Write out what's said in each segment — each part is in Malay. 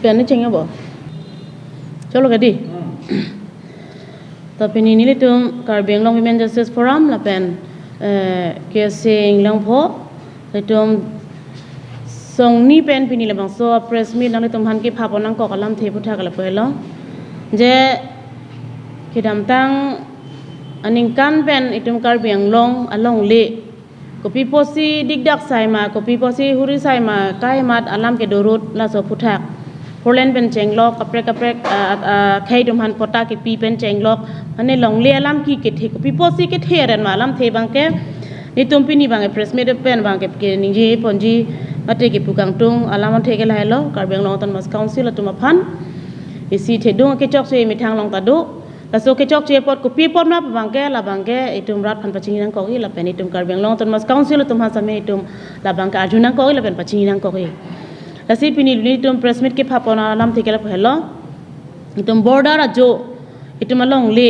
pen ni cengnya bo chalo kadi tapi ni litum Karbeng Long Women Justice Forum la pen ke sing lang pho litum song ni pen pini la bang so press meet nang litum han ki pha ponang ko kalam the putha kala pelo je kidam tang aning kan pen itum Karbeng Long along le kopi posi digdak sai ma kopi posi huri sai ma kai mat alam ke dorut la so puthak Polen pen cenglok kaprek khai dum han pota ke pi pen cenglok ane long le alam ki ke the kopi posi ke the ren ma alam the bang ke ni tumpi ni bang press meet pen bang ke ni ji ponji ate ke pukang tung alam the ke lai lo Karbeng Long Tan Mas Council atuma phan isi the dung ke chok se mi thang long ta do la so ke chok che pot kopi pot na bang ke itum rat phan paching nang ko la pen itum Karbeng Long Tan Mas Council tum ha same itum la bang ka arjunang ko la pen paching nang ko Lasi pini itum press meet ke phapona alam thikela phelo itum border ajo itum along le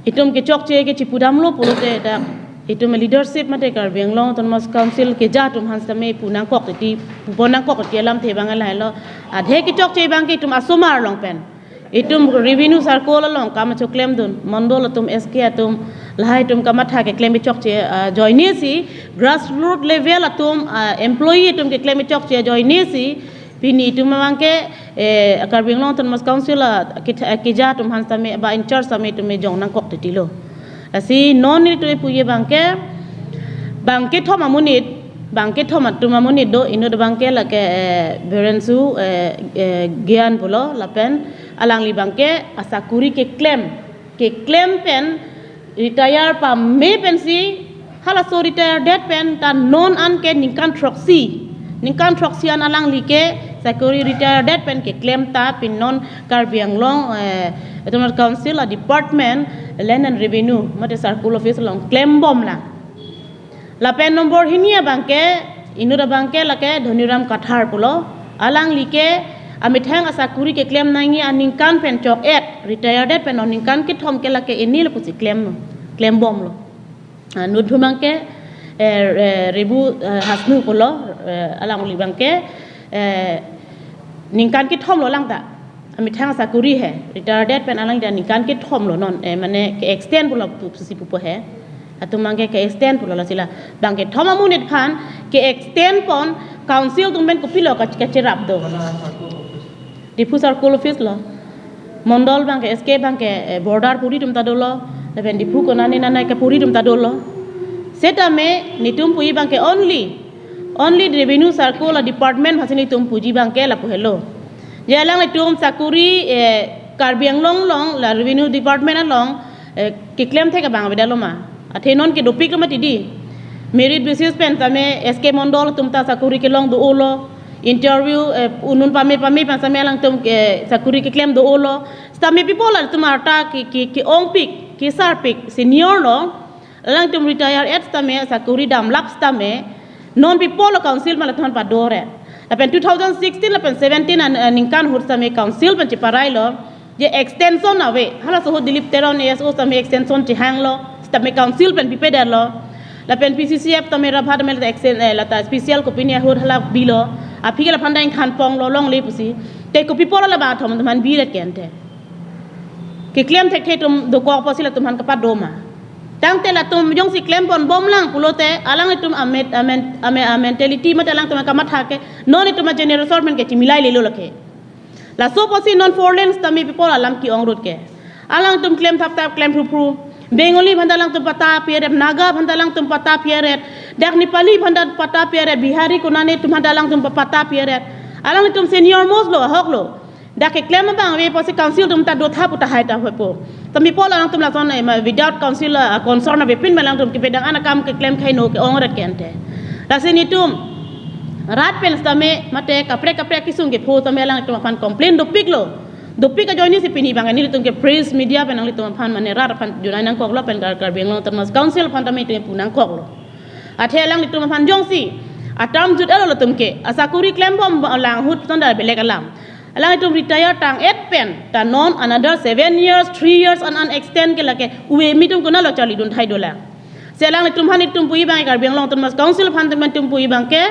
itum ke chokche ke chipudam lo polote da itum leadership mate Karbeng Long Tan Mas Council ke ja tum han same punang kok ti ponang kok ti alam the bang la lo adhe ke chokche bang ke itum asomar long pen itum revenue circle long kam cho claim dun mandol tum sk atum lahai tum kamatha ke claim chokche join si grassroots level atum employee tum ke claim chokche join si pini tum mangke Karbeng Long Tan Mas Council ke ja tum han same ba in charge same tum jong nang kok ti lo asi non ni tu puye bangke thoma munit bangke thoma tuma munit do ino bangke la ke berensu gian polo la pen alang li bangke asakuri ke claim pen retire pa me pensi hala so retire dead pen ta non an ke ningkan troxy an alang li ke sakuri retire dead pen ke claim ta pin non Karbeng Long Tan Council a department land and revenue mate circle office long claim bom la pen number hinia bangke inura bangke la ke Dhoniram Kathar polo alang li ke amithang asakuri ke claim nangi aningkan pen chok retire dead pen oningkan ke thom ke la ke enil pusi claim bom lo nudhumang ke rebu hasnu polo alang li bangke ningkan ke thom lo lang ta amithang asakuri he retire dead pen alang dan ningkan ke thom lo non mane ke extend polo pusi pupo he atumangke ke extend polo la sila bangke thoma munit khan ke extend pon council tumben kupilo ka cherap do Dipu Circle Office lo Mondol bangke SK bangke border puri tum tadolo lepen dipu konani nanai ke puri tum tadolo seta me nitum pui bangke only revenue circle la department hasini tum puji bangke la pohelo jalang tum sakuri Karbeng Long la revenue department along ke claim theka bang bedalo ma athenon ke dopik ma tidi merit basis pen tame SK Mondol tum ta sakuri ke long do olo interview unun pame pasame lang tum ke sakuri ke claim do olo stame people la tum arta ki ong pik ki sar pik senior lo lang tum retire at stame sakuri dam lap stame non people council ma la thon pa dore la pen 2016 la pen 17 an ningkan hur stame council pen chiparai lo je extension awe hala so dilip teron so stame extension ti hang lo stame council pen pipeder lo la pen PCCF tame rabhat mel extend la ta special kopini hur hala bilo apike la pandai khan pong lo long le pusi te ko pipola la ba thom man bi ret kente ke claim thek tum do ko posi la tum han ka pa doma tang te la tum jong si claim pon bom lang pulote alang tum mentality mat alang tum ka matha ke non tum generation men ke timilai le lo lakhe la so posi non four lanes tami pipola lam ki ong road ke alang tum claim tap claim pru Bengali bandalang tum pata pieret Naga bandalang tum pata pieret dak Nepali bandal pata pieret Bihari kunane tum bandalang tum pata pieret alang tum senior moslo hoklo dak ke claim bang we posi council tum ta do tha puta haita hopo tami pola lang tum la son without council concern be pin malang tum ke bedang anakam ke claim khaino ke ongret kente rasini tum rat pen stame mate kapre kisung ke pho tame lang tum fan complain do piklo Dopi ka join ni si pini bang ni litung ke press media penang litung pan mane rar pan junai nang kok lo pen Karbeng Long Tan Mas Council pan tame tu punang kok lo athe lang litung pan jong si atam jut alo tum ke asakuri claim bom lang hut ton da belek alam alang itum retire tang 8 pen ta non another 7 years 3 years an extend ke lake uwe mitum kuna lo chali dun thai dola selang itum han itum pui bang Karbeng Long Tan Mas Council pan tum pui bang ke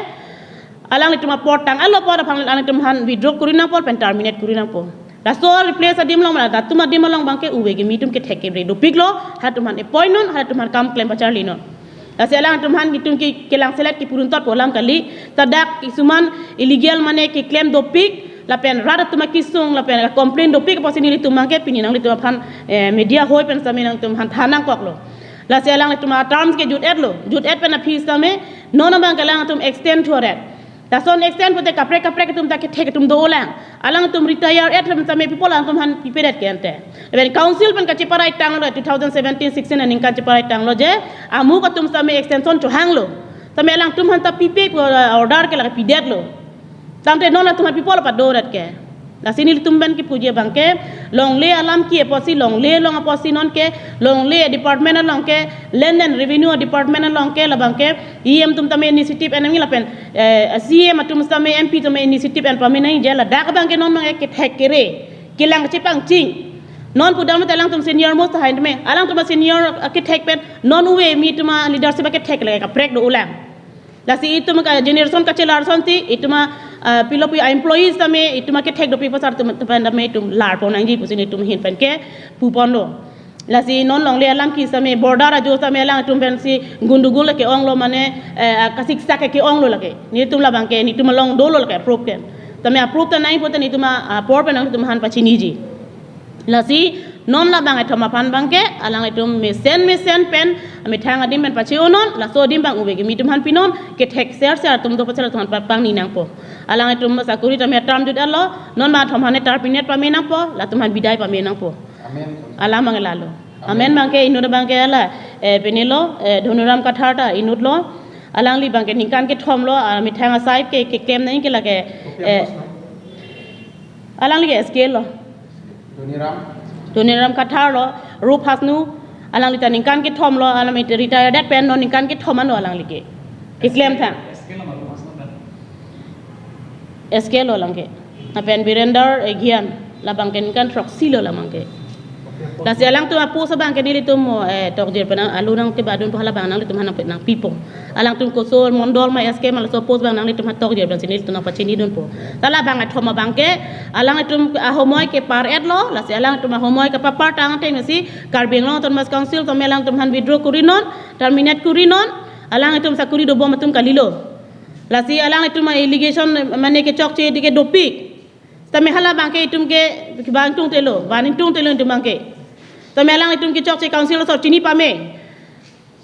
alang itu ma port tang alo port phang alang itu han withdraw kuri nang pol pen terminate kuri nang pol la so replace adim long la tuma dim long bangke uwe ge mitum ke theke bre do piglo ha tuman appointment ha tuman kam claim pacar lino la selang tuman gitum ki kelang select ki purun tot polam kali tadak isuman illegal mane ki claim do pig la pen rada tuma kisung la pen complain do pig posini li tumang ke pini nang li tuma phan media hoi pen sami nang tum han thanang koklo la selang tuma terms ke jut et pen fees tame nona bang kalang tum extend to that da son extend pote kaprek tum tak thek tum do lang alang tum retire et tum same people ang tum han pipedet ke ante ben council pen ka chiparai tang lo 2017 16 aning ka chiparai tang lo je amu ka tum same extension to hanglo tame alang tum han ta pipe order ke la pidet lo tamte nona tum people pa do rat ke la sini tum ben ki puje bangke long le alam ki posi long le long posi non ke long le department long ke land and revenue department long ke la bangke em tum tame initiative en ngi la pen cm tum tame mp tum initiative en pamina je la dak bangke non mang ke thekere kilang chipang ching non pudam telang tum senior most hind me alang tum senior ke thek pen non uwe mi tum leadership ke thek le ka prek do ulang la si itu ka generation ka chelar sonti itu pilopi employees tame itu ke thek do people sar tum panda me tum lar pon angi pusini tum hin pen ke pupon lo la si non long le alam ki same border jo same lang tum pen si gundugul ke onglo mane kasik sak ke onglo lake ni tum la bangke ni tum long dolo ke approve ken tame approve ta nai poten itu por pen tum han pachini ji la si non la bang thoma pan bangke alang itum mesen pen ami thang adim pen pachi onon la so dim bang ube mi tum han pinon ke thek ser tum do pachal thon pang ni nang po alang itum sakuri tame tram jud allo non ma thom hane tar pinet pa me nang po la tum han bidai pa me nang po amen ala mang lalo amen bangke inu bangke ala penilo dhonuram katharta inut lo alang li bangke ningkan ke thom lo ami thang asai ke kem nai ke lage alang li scale lo Doniram kathar lo rup hasnu alang lita ningkan ke thom lo alang it retire that pen no ningkan ke thom ano alang like ke claim tha SK lo lang ke na pen birender egian la bang ke ningkan proxy lo lamang ke la selang tu apu sa bang ke dili tum tok jer pen alu nang ke badun phala bang nang litum hanang pet nang pipo alang tum ko so mondol ma SK mal so pos bang nang litum tok jer ban sinil tu na pachini don po tala bang thoma bang ke alang tum homoy ke par et lo la selang tum homoy ke papar tang te mesi karbeng lo ton mas council to melang tum han withdraw kurinon terminate kurinon alang tum sakuri do bom tum kalilo la si alang tum allegation mane ke chok che dike dopik tame hala bang ke tum ke bang tung telo baning tung telo tum bang ke tame alang tum ke chok che council so chini pame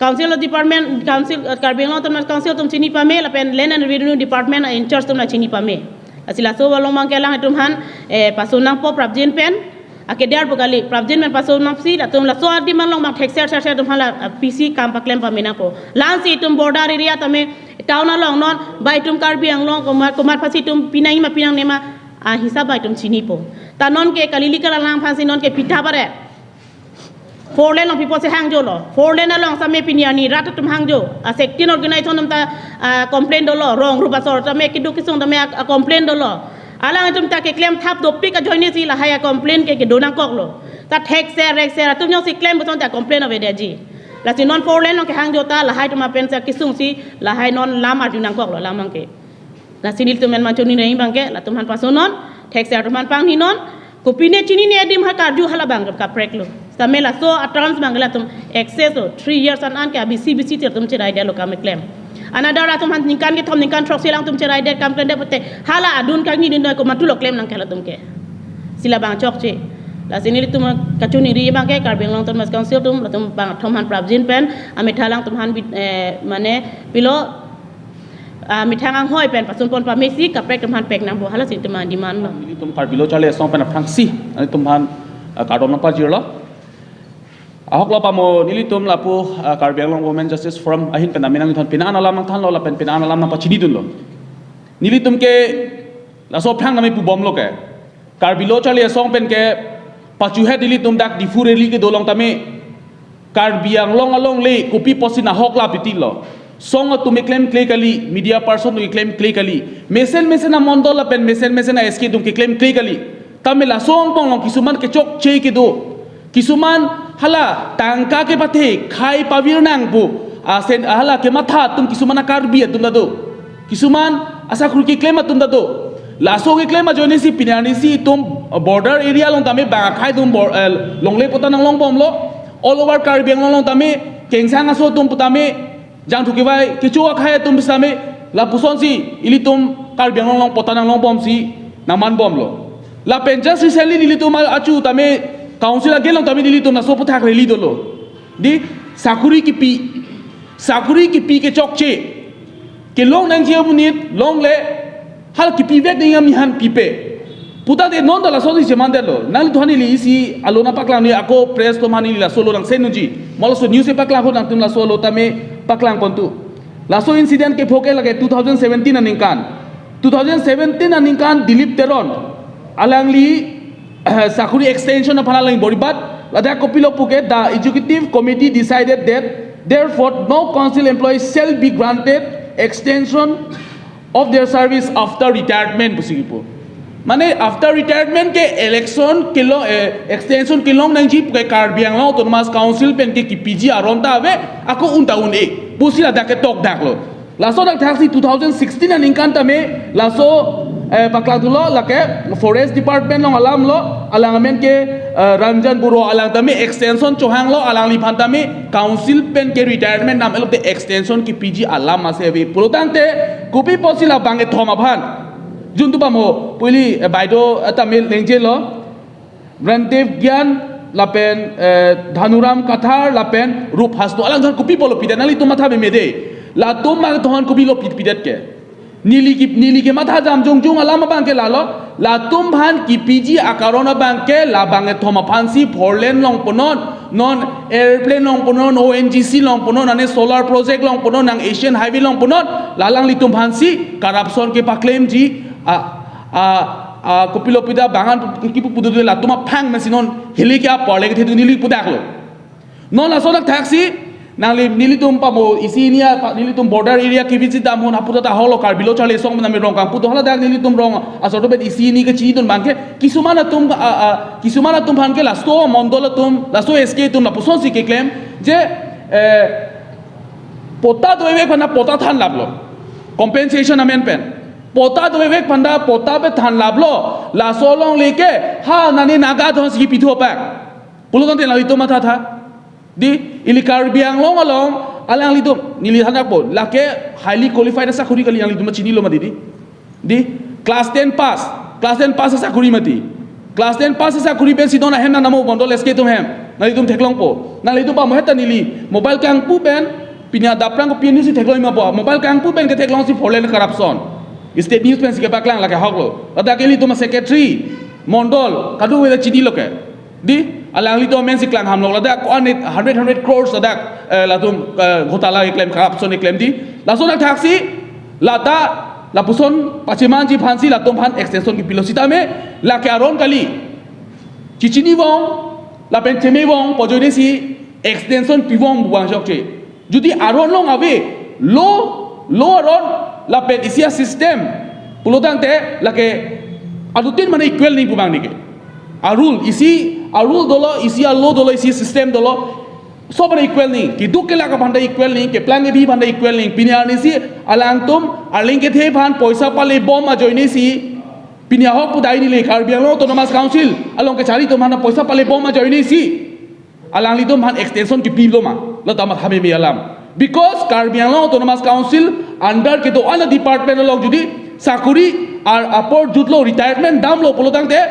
council department council karbeng lo ton mas council tum chini pame la pen land and revenue department in charge tum na chini pame asila so walong mang ke lang tum han pasonang po prabjin pen ake dar bugali prabjin men pasonang si la tum la so adi man long mang thek ser tum hala pc kam pa claim pa mena po lansi tum border area tame town along non bai tum karbi ang long komar phasi tum pinai ma pinang nema hisab bai tum chini po ta non ke kalili kala lang phasi non ke pitha pare 4 lane long people se hangjo lo 4 lane along same pinyani rat tum hangjo a sectin organization tum ta complain do lo wrong rupa sor tame kidu kisung tame complain do lo alang tum ta ke claim thap do pik a joine si la haya complain ke donang kok lo ta thek ser tum nyong si claim bo ta complain ave de ji la si non 4 lane long ke hangjo ta la hai tum pen sa kisung si la hai non lam ar junang kok lo lamang ke la sinil tum men man choni nei bangke la tum han pasonon thek ser tum han pang ni non kopine chini ne dim ha karju hala bang ka prek lo samela so trans bangla tum access 3 years an ke bc tum cherai de lo kam claim another tum han ningkan ke thom ningkan trok silang tum cherai de kam claim de pote hala adun ka ni din ko matulo claim nang kala tum ke sila bang chok che la sinili tum kachuni ri bang ke karbeng long tum mas council tum tum bang thom han prabjin pen ami thalang tum han mane pilo mithangang hoi pen pasun pon pa mesi ka prek tum han pek nang bo hala sin tum demand lo tum karbilo chale song pen phang si ani tum han kadon na pa jirlo ahok la pamo nilitum la pu Karbiang Long Women Justice Forum ahin pen aminang thon pinan alam nang than lo la pen pinan alam na pachini dun lo nilitum ke la so phang nami pu bom lo ke Karbilo chale song pen ke pachu he nilitum dak difureli ke dolong tame Karbiang Long along le kopi posina hok la pitil lo song tu me claim clay kali media person tu claim clay kali mesen na mondol la pen mesen na SK tum ke claim clay kali tamela song pong long kisuman ke chok che ke do kisuman hala tangka ke pathe khai pavir nang bu asen hala ke matha tum kisumana karbi tum lado Kisuman asa kurki claim atum da do. Laso ki claim ajo ni si pinani si tum border area long tami bang khai tum longle pota nang long bom lo. All over Karbi Anglong long tami kengsang aso tum putami jang thuki vai kichua khai tum bisami la puson si ili tum Karbi Anglong long pota nang long bom si naman bom lo. La penjas recently ili tum achu tami council again long tami ili tum na so puthak reli do lo. Di sakuri ki pi ke chokche ke long nang jia bunit long le hal ki pi vek dingam han pipe puta de non la so di semande lo nang thani li si alona paklang ni ako press to mani la solo nang senuji mol so news paklang ho nang tum la solo tame paklang pontu la so incident ke phoke lage 2017 aninkan 2017 aninkan Dilip Teron alangli sakuri extension of halalang boribat lada kopilo puke the executive committee decided that therefore, no council employees shall be granted extension of their service after retirement. Mane after retirement ke election kilo extension kilong nang jeep ke Karbi Anglong Autonomous Council pen ke PG aron ta ave ako untaun e busila da ke tok daklo. Laso dak taxi 2016 an inkan tame laso pakladulo lake forest department long alam lo alangamen ke Ranjan Buro alang tami extension chohang lo alang lipan tami council pen ke retirement nam elok te extension ki PG alam masevi pulutante kupi posila bange thoma bhan juntu pamo puli baido tamil lengje lo Randev Gyan lapen Dhanuram Kathar lapen Rup Hasno alang dhan kupi polo pidanali tumatha be mede la tum ma thon kupi lo pidat ke nili ke matha jam jong jong alama bangke lalo la tum bhan ki PG akarona bangke la bange thoma phansi forlen long ponon non airplane long ponon ONGC long ponon ane solar project long ponon nang Asian highway long ponon lalang li tum phansi corruption ke pa claim ji kopilo pida bangan ki pudu la tuma phang masinon hili kya pole ke thu nili pudaklo non la sodak taxi nangli nilitum pamo isinia nilitum border area ki visit dam hon aputa ta holo kar bilo chale song nami rong kam puto hala dak nilitum rong asoto bet isini ke chi don banke kisumana tum banke lasto mondola tum lasto SK tum na puson si ke claim je pota do evek phana pota than lablo compensation amen pen pota do evek phanda pota be than lablo la solong leke ha nani naga thon si pitho pak pulon te la ito matha tha di ili Karbi Anglong along alang litum nili hanak po lake highly qualified sakuri kali yang litum chini lo mati di class 10 pass sakuri mati class 10 pass sakuri ben sidona hem na namo bondol SK tum hem na litum theklong po na litum pa moheta nili mobile kang pu ben pinya daprang ko pinya si theklong ma po mobile kang pu ben ke theklong si forlen corruption state news pen si ke paklang lake hoklo ada ke litum secretary mondol kadu wela chini lo ke di alang lito men si klang hamlong lada ko 100 crores lada latum ghotala claim corruption claim di laso na taxi lada lapuson pachiman ji phansi latum phan extension ki pilosita me la ke aron kali chichini wong la pen cheme wong pojoni si extension piwong buang jokche judi aron long ave lo aron la pen isia system pulodang te la ke adutin mane equal ni bubang ni ke arul dolo isi allo dolo isi system dolo sobre equal ni ki duk ke laga banda equal ni ke plan bi banda equal ni pinya ni si alang tum aling ke the bhan poisa pale bom a joini si pinya hok pudai ni le Karbi Anglong Autonomous Council along ke chari tum hana poisa pale bom a joini si alang li tum bhan extension ki pilo ma la tamat hame mi alam because Karbi Anglong Autonomous Council under ke to ala department along judi sakuri ar apor jutlo retirement dam lo polodang te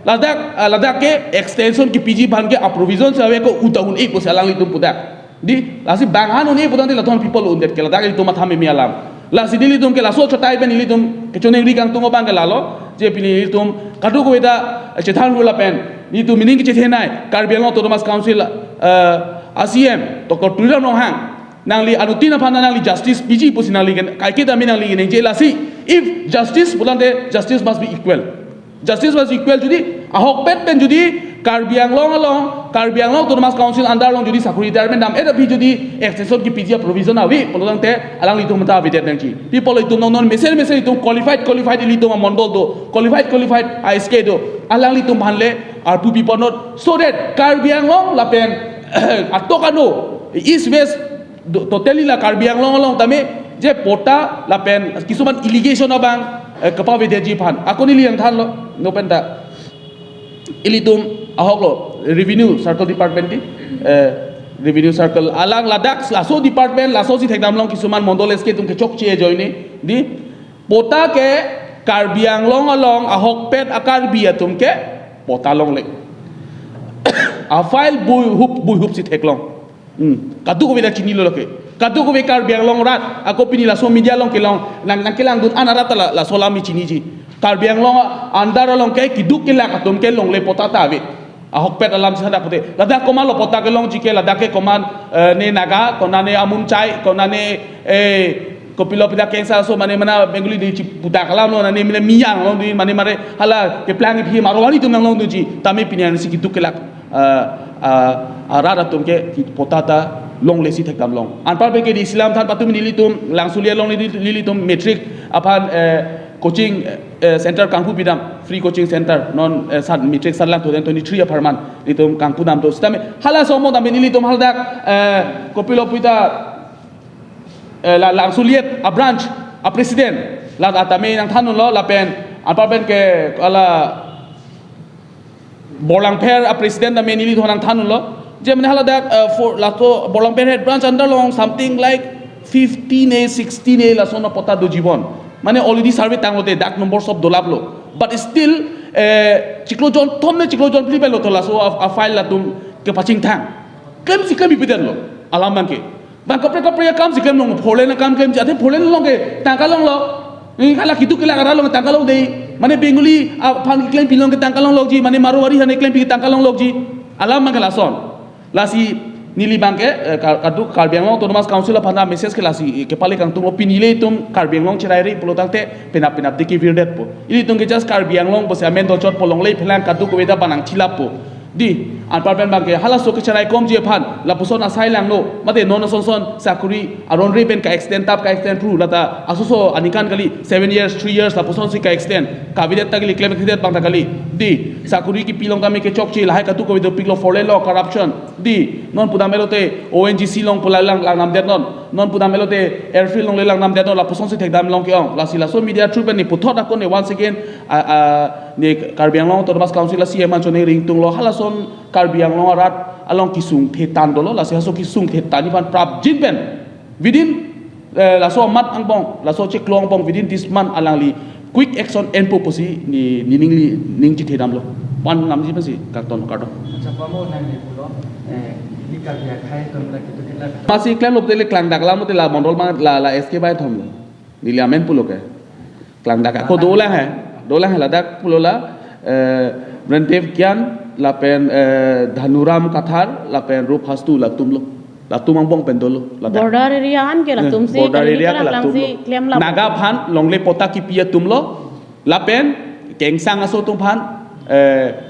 ladak ke extension ki PG ban ke approvision sawe ko utahun ek bos alang litum pudak di lasi bangan uni pudan la ton people undet ke ladak litum mathame mi alam la sidili litum ke la so chotai ben litum ke chone ri kang tungo bang ke lalo je pili litum kadu ko eta chethan rula pen ni tu meaning ke chethenai Karbi Anglong Autonomous Council ACM to ko tuira no hang nangli anutina phana nangli justice PG posinali kai ke da minangli ne je lasi if justice bulante justice must be equal justice was equal judi ahok pet pen judi Karbi Anglong Autonomous Council under long judi sakuri retirement dam eta bhi judi extension ki PG provision awi polodang te alang litum ta abidet nangchi people litum non mesel litum qualified litum mondol do qualified ISK do alang litum bhanle are two people not so that Karbi Anglong la pen atokano east west totally la Karbi Anglong tame je pota lapen kisuman irrigation abang kepa videji pan aku ni liang than lo no penta ilitum ahok lo revenue circle department ti revenue circle alang ladak laso department laso si thekdam long kisuman mondoles ke tum ke chok che joine di pota ke karbiang long along ahok pet akar bia tum ke pota long le a file bui hup si theklong kadu ko beda chini lo ke kadu ko be karbiang long rat ako pinila so media long ke long nang kelang dun anarata la solami chini ji karbiang long andar long ke kiduk ke la katum ke long le pota ta ve ahok pet alam sada pote lada ko malo pota ke long ji ke lada ke koman ne naga konane amun chai konane kopilo pida kensa so mane mana benguli di puta kalam lo nane mine miyang lo di mane mare hala ke plangi phi marwani tum long du ji tame pinian si kiduk ke la arara tum ke potata long lesi thekam long anpar be ke di islam than patum nili tum langsulia long nili tum metric apan coaching center kangpu bidam free coaching center non san metric salang 2023 aparman litum kangpu nam to stame hala somo tame nili tum haldak kopilo pita la langsuliet a branch a president la atame nang thanun lo la pen anpar ben ke ala Borlang Per a president da menili thonang thanun lo je mane hala dak for la to Borlang Per head branch under long something like 15a 16a la sona pota do jibon mane already survey tanglote dak number sob dolap lo but still chiklojon thomne chiklojon plibel lo to la so a file la tum ke paching thang kem si kem biden lo alam banke bang kapre kam si kem long pholen kam kem jate pholen long ke tangkalong lo ni kala kitu kila kara long tangkalong dei mane benguli pan claim pilong ke tangkalong logji mane marwari hane claim pi tangkalong logji alam mangala son lasi nili bangke kadu karbiang long autonomous council phana message ke lasi ke pale kang tum opinile tum karbiang long chirai ri polotangte penap diki virdet po ili tung ke just karbiang long bose amen do chot polong lei phelang kadu ko beda banang chilap po di anparben bangke hala so ke chirai kom je phan la puson asai lang no mate non son sakuri aron ri pen ka extend tap ka extend through lata asuso anikan kali 7 years 3 years la puson si ka extend kabinet tagli claim khidet bang takali di sakuri ki pilong kami ke chokchi lahai katu ko do piklo for lo corruption di non pudamelote ONGC long pulalang lang nam det non pudamelote airfield long lelang nam det la puson si thekdam long ke ong la sila so media true ni puthot akon ne once again ne karbiang long autonomous council la CM chone ring tung lo hala son karbiang long arat along kisung thetan dolo la so kisung thetani pan prap jinben within la so mat ang bong la so check long bong within this month alang li quick action and purpose ni ning chi thedam lo pan nam ji pasi karton acha pamo nang ni pulo ni ka ya khai tom la kitu kila masih klaim lop tele klang dak lam la mondol ma la SK bai thom ni la men pulo ke klang dak ko dola hai la dak pulo la Rentev Kian la pen Dhanuram Kathar la pen Rup Hastu la tumlo la tumang bong pendolo la border area an ke la tum si border area ka la si claim la naga phan longle pota ki pia tumlo la pen kengsang aso tum phan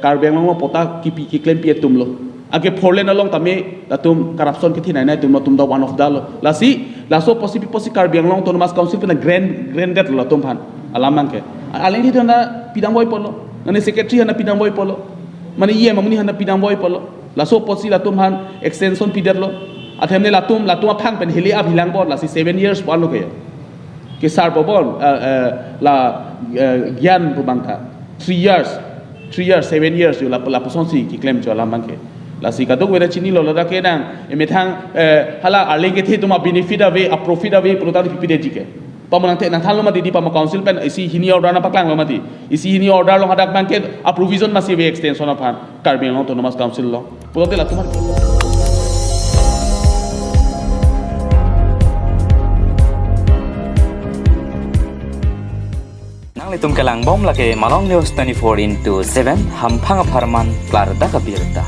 karbeng long pota ki pi ki claim pia tumlo age forlen along tame la tum corruption ki thinai nai tumlo tum da one of dalo la so posi karbeng long autonomous council pen grandet la tum phan alamang ke aleng thi thona pidang boy polo nane secretary hana pidang boy polo mane iye mamuni hana pidang boy polo la so posi la tum han extension pider lo athemne la tum phang pen heli ab hilang bor la si 7 years pon lo ke sar bobon la gyan bu bangka 3 years 7 years yo la poson si ki claim jo la mangke la si kadok wera chini lo la ke nang emethang hala alenge the tuma benefit ave a profit ave product pipide jike pamanang te nang thalo ma di pama council pen isi hini order na paklang lo mati isi hini order lo hadak bangke a provision masi ve extension of Karbiang autonomous council lo pulote la tumar nang litum kelang bom lake Malong News 24/7 hampang aparman klar da kabirta